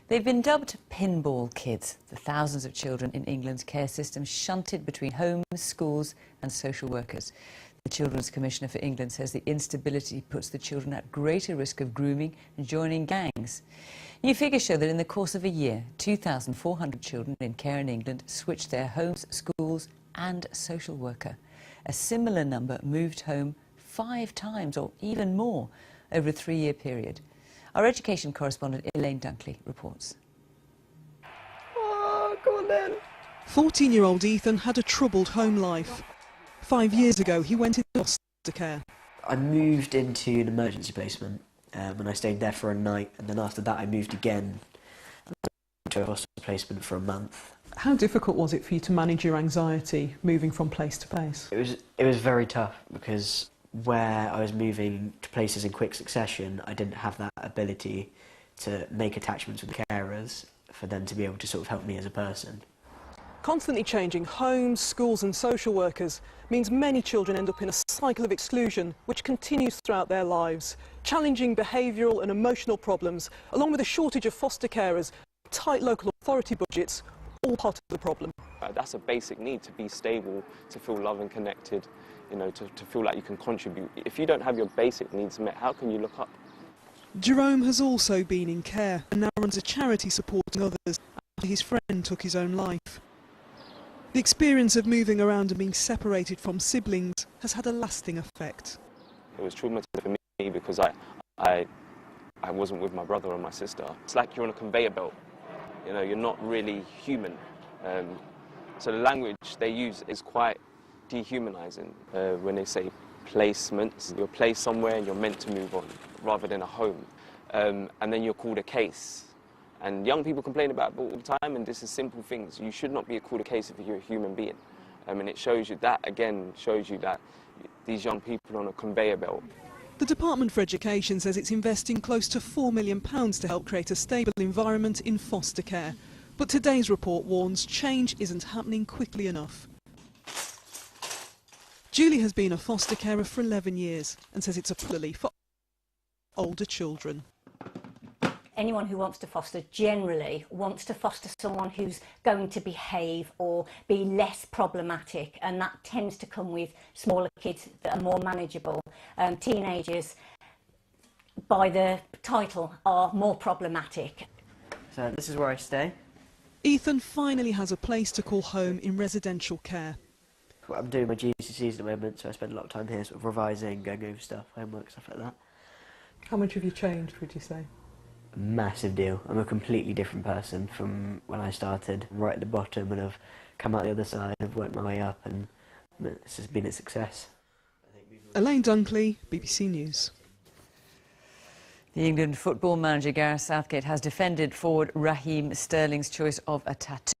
They've been dubbed pinball kids, the thousands of children in England's care system shunted between homes, schools and social workers. The Children's Commissioner for England says the instability puts the children at greater risk of grooming and joining gangs. New figures show that in the course of a year, 2,400 children in care in England switched their homes, schools and social worker. A similar number moved home 5 times or even more over a 3-year period. Our education correspondent Elaine Dunkley reports. Oh, go on then. 14-year-old Ethan had a troubled home life. 5 years ago, he went into foster care. I moved into an emergency placement and I stayed there for a night, and then after that I moved again to a foster placement for a month. How difficult was it for you to manage your anxiety moving from place to place? It was very tough because where I was moving to places in quick succession, I didn't have that ability to make attachments with the carers for them to be able to sort of help me as a person. Constantly changing homes, schools and social workers means many children end up in a cycle of exclusion which continues throughout their lives. Challenging behavioural and emotional problems, along with a shortage of foster carers, tight local authority budgets, all part of the problem. That's a basic need, to be stable, to feel loved and connected, you know, to feel like you can contribute. If you don't have your basic needs met, how can you look up? Jerome has also been in care and now runs a charity supporting others after his friend took his own life. The experience of moving around and being separated from siblings has had a lasting effect. It was traumatic for me because I wasn't with my brother or my sister. It's like you're on a conveyor belt. You know, you're not really human. So the language they use is quite dehumanizing. When they say placements, you're placed somewhere and you're meant to move on, rather than a home. And then you're called a case. And young people complain about it all the time, and this is simple things. You should not be called a case if you're a human being. And it shows you that, again, shows you that these young people are on a conveyor belt. The Department for Education says it's investing close to £4 million to help create a stable environment in foster care. But today's report warns change isn't happening quickly enough. Julie has been a foster carer for 11 years and says it's a particularly for older children. Anyone who wants to foster generally wants to foster someone who's going to behave or be less problematic, and that tends to come with smaller kids that are more manageable. Teenagers, by the title, are more problematic. So this is where I stay. Ethan finally has a place to call home in residential care. I'm doing my GCSEs at the moment, so I spend a lot of time here sort of revising, going over stuff, homework, stuff like that. How much have you changed, would you say? Massive deal. I'm a completely different person from when I started, right at the bottom, and I've come out the other side, I've worked my way up, and this has been a success. Elaine Dunkley, BBC News. The England football manager Gareth Southgate has defended forward Raheem Sterling's choice of a tattoo.